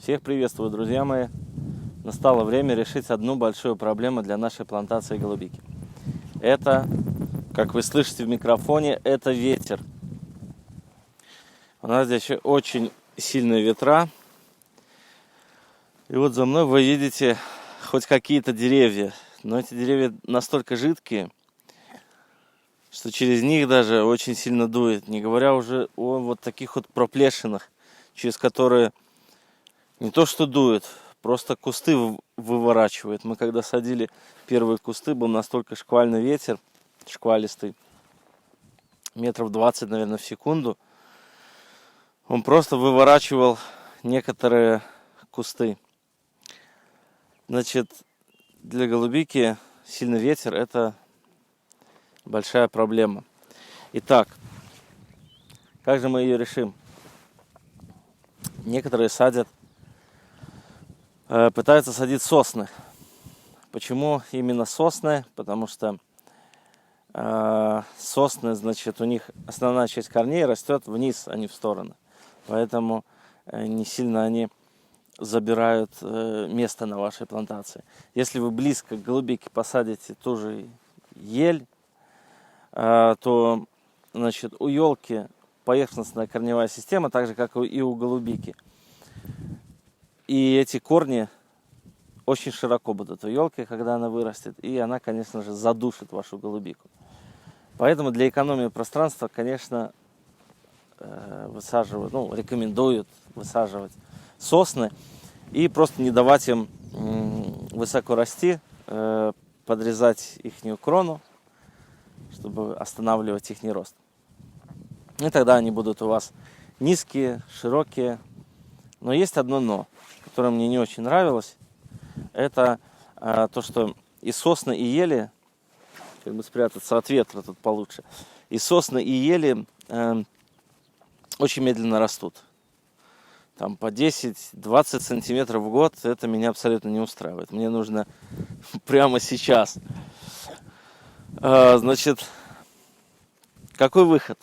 Всех приветствую, друзья мои! Настало время решить одну большую проблему для нашей плантации голубики. Это, как вы слышите в микрофоне, это ветер. У нас здесь очень сильные ветра. И вот за мной вы видите хоть какие-то деревья. Но эти деревья настолько жидкие, что через них даже очень сильно дует. Не говоря уже о вот таких вот проплешинах, через которые не то что дует, просто кусты выворачивает. Мы когда садили первые кусты, был настолько шквальный ветер, шквалистый, метров 20, наверное, в секунду. Он просто выворачивал некоторые кусты. Значит, для голубики сильный ветер – это большая проблема. Итак, как же мы ее решим? Некоторые пытаются садить сосны. Почему именно сосны? Потому что сосны, значит, у них основная часть корней растет вниз, а не в стороны. Поэтому не сильно они забирают место на вашей плантации. Если вы близко к голубике посадите ту же ель, то, значит, у елки поверхностная корневая система, так же, как и у голубики. И эти корни очень широко будут у елки, когда она вырастет. И она, конечно же, задушит вашу голубику. Поэтому для экономии пространства, конечно, рекомендуют высаживать сосны. И просто не давать им высоко расти, подрезать ихнюю крону, чтобы останавливать их рост. И тогда они будут у вас низкие, широкие. Но есть одно но, которое мне не очень нравилось. Это то, что и сосны, и ели, как бы спрятаться от ветра тут получше, и сосны, и ели очень медленно растут. Там по 10-20 сантиметров в год, это меня абсолютно не устраивает. Мне нужно прямо сейчас. Значит, какой выход?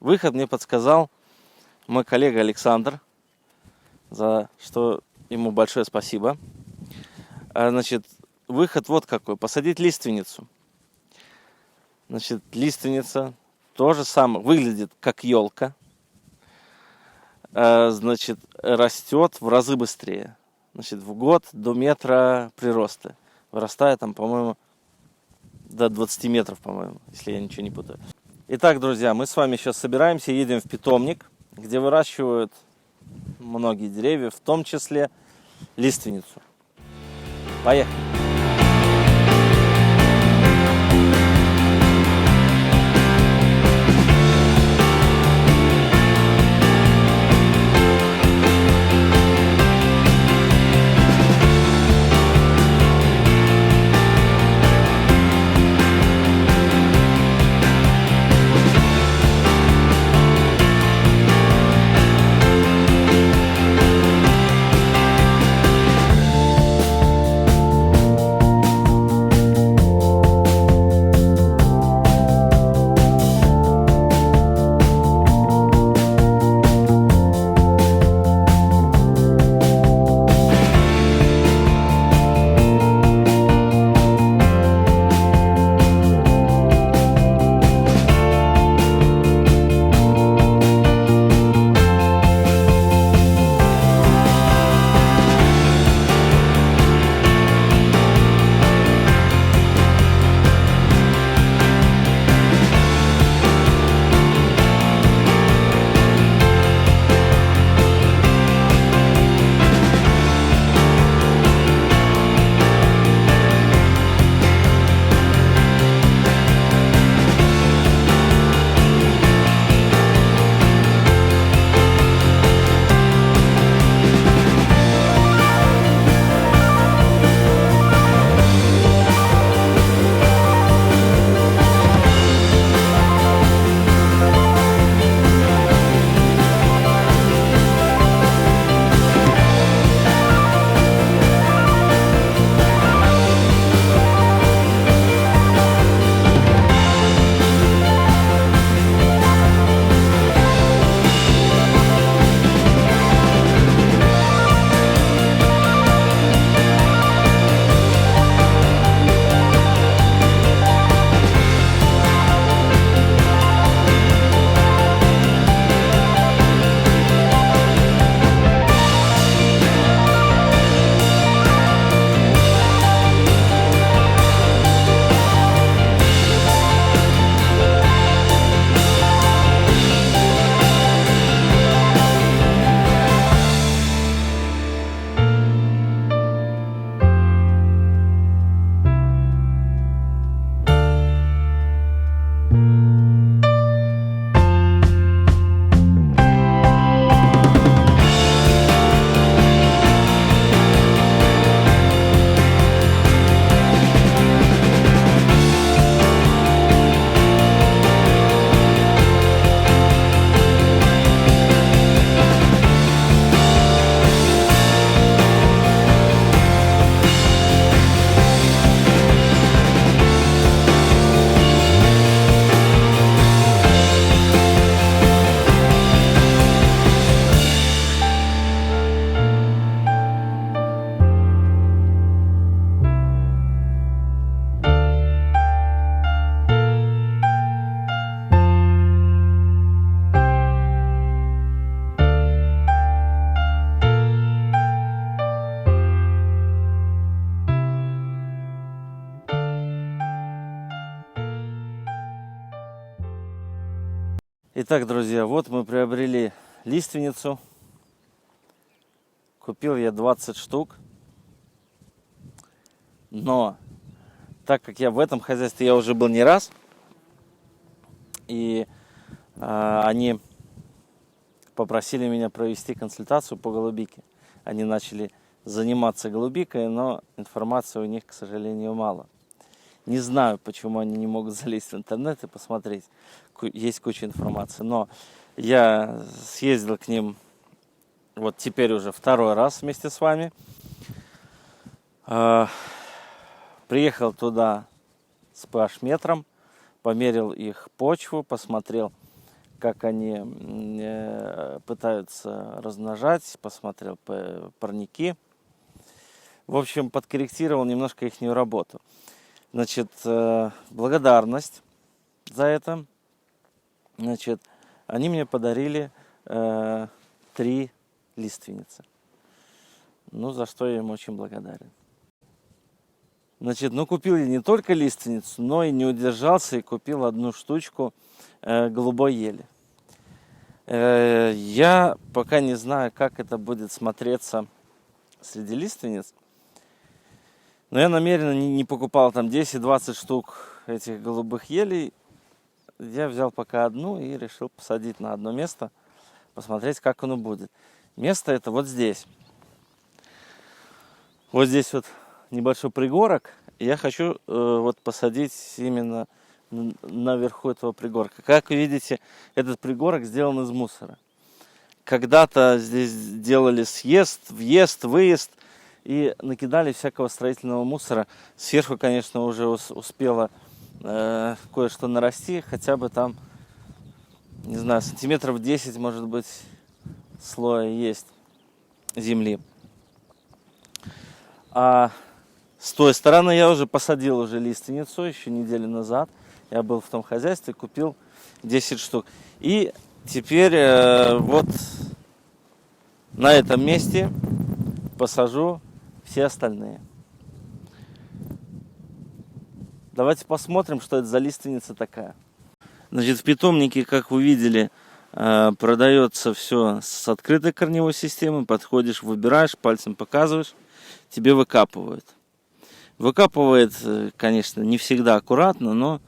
Выход мне подсказал мой коллега Александр, за что ему большое спасибо. Значит, выход вот какой. Посадить лиственницу. Значит, лиственница то же самое. Выглядит как елка. Значит, растет в разы быстрее. Значит, в год до метра прироста. Вырастает там, по-моему, до 20 метров, по-моему, если я ничего не путаю. Итак, друзья, мы с вами сейчас собираемся, едем в питомник, где выращивают многие деревья, в том числе лиственницу. Поехали! Итак, друзья, вот мы приобрели лиственницу. Купил я 20 штук. Но так как я в этом хозяйстве я уже был не раз, и они попросили меня провести консультацию по голубике. Они начали заниматься голубикой, но информации у них, к сожалению, мало. Не знаю, почему они не могут залезть в интернет и посмотреть. Есть куча информации. Но я съездил к ним вот теперь уже второй раз вместе с вами. Приехал туда с pH-метром, померил их почву, посмотрел, как они пытаются размножать, посмотрел парники. В общем, подкорректировал немножко их работу. Значит, благодарность за это. Значит, они мне подарили 3 лиственницы. Ну, за что я им очень благодарен. Значит, купил я не только лиственницу, но и не удержался и купил 1 штучку голубой ели. Я пока не знаю, как это будет смотреться среди лиственниц. Но я намеренно не покупал там 10-20 штук этих голубых елей. Я взял пока 1 и решил посадить на одно место, посмотреть, как оно будет. Место это вот здесь. Вот здесь вот небольшой пригорок. Я хочу вот посадить именно наверху этого пригорка. Как вы видите, этот пригорок сделан из мусора. Когда-то здесь делали съезд, въезд, выезд и накидали всякого строительного мусора. Сверху, конечно, уже успело кое-что нарасти, хотя бы там, не знаю, сантиметров 10, может быть, слоя есть земли. А с той стороны я уже посадил лиственницу еще неделю назад. Я был в том хозяйстве, купил 10 штук. И теперь вот на этом месте посажу все остальные. Давайте посмотрим, что это за лиственница такая. Значит, в питомнике, как вы видели, продается все с открытой корневой системой. Подходишь, выбираешь, пальцем показываешь, тебе выкапывают. Выкапывает, конечно, не всегда аккуратно, но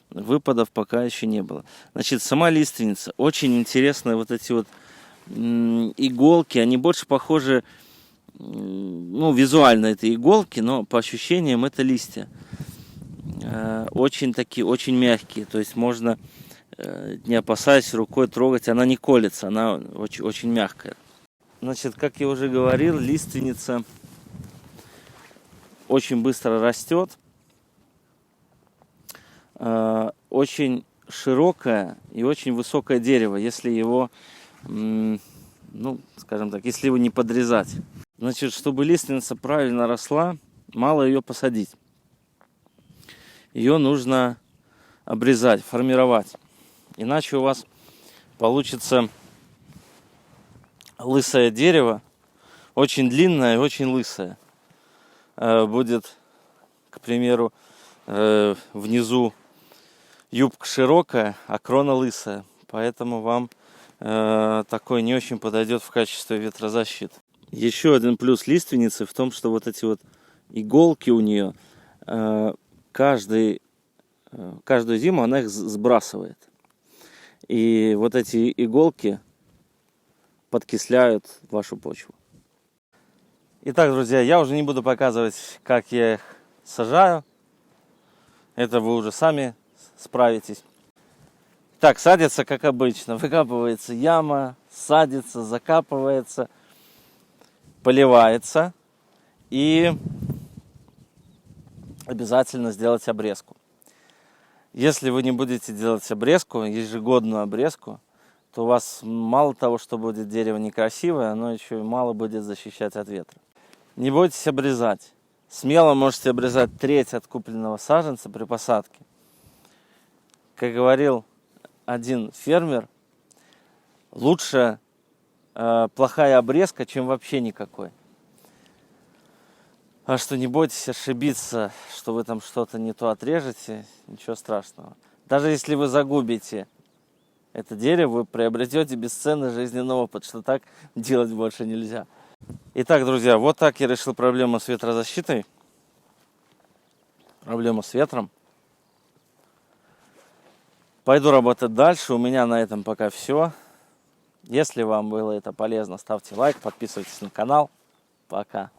выпадов пока еще не было. Значит, сама лиственница. Очень интересные вот эти вот иголки. Они больше похожи, визуально это иголки, но по ощущениям это листья. Очень такие, очень мягкие. То есть можно, не опасаясь, рукой трогать. Она не колется, она очень, очень мягкая. Значит, как я уже говорил, лиственница очень быстро растет. Очень широкое и очень высокое дерево, если его, скажем так, если его не подрезать. Значит, чтобы лиственница правильно росла, мало ее посадить. Ее нужно обрезать, формировать. Иначе у вас получится лысое дерево, очень длинное и очень лысое. Будет, к примеру, внизу юбка широкая, а крона лысая. Поэтому вам такой не очень подойдет в качестве ветрозащиты. Еще один плюс лиственницы в том, что вот эти вот иголки у нее, каждую зиму она их сбрасывает. И вот эти иголки подкисляют вашу почву. Итак, друзья, я уже не буду показывать, как я их сажаю. Это вы уже сами справитесь. Так, садится, как обычно. Выкапывается яма, садится, закапывается, поливается. И обязательно сделать обрезку. Если вы не будете делать обрезку, ежегодную обрезку, то у вас мало того, что будет дерево некрасивое, оно еще и мало будет защищать от ветра. Не бойтесь обрезать. Смело можете обрезать треть от купленного саженца при посадке. Как говорил один фермер, лучше плохая обрезка, чем вообще никакой. А что не бойтесь ошибиться, что вы там что-то не то отрежете, ничего страшного. Даже если вы загубите это дерево, вы приобретете бесценный жизненный опыт, что так делать больше нельзя. Итак, друзья, вот так я решил проблему с ветрозащитой. Проблему с ветром. Пойду работать дальше. У меня на этом пока все. Если вам было это полезно, ставьте лайк, подписывайтесь на канал. Пока.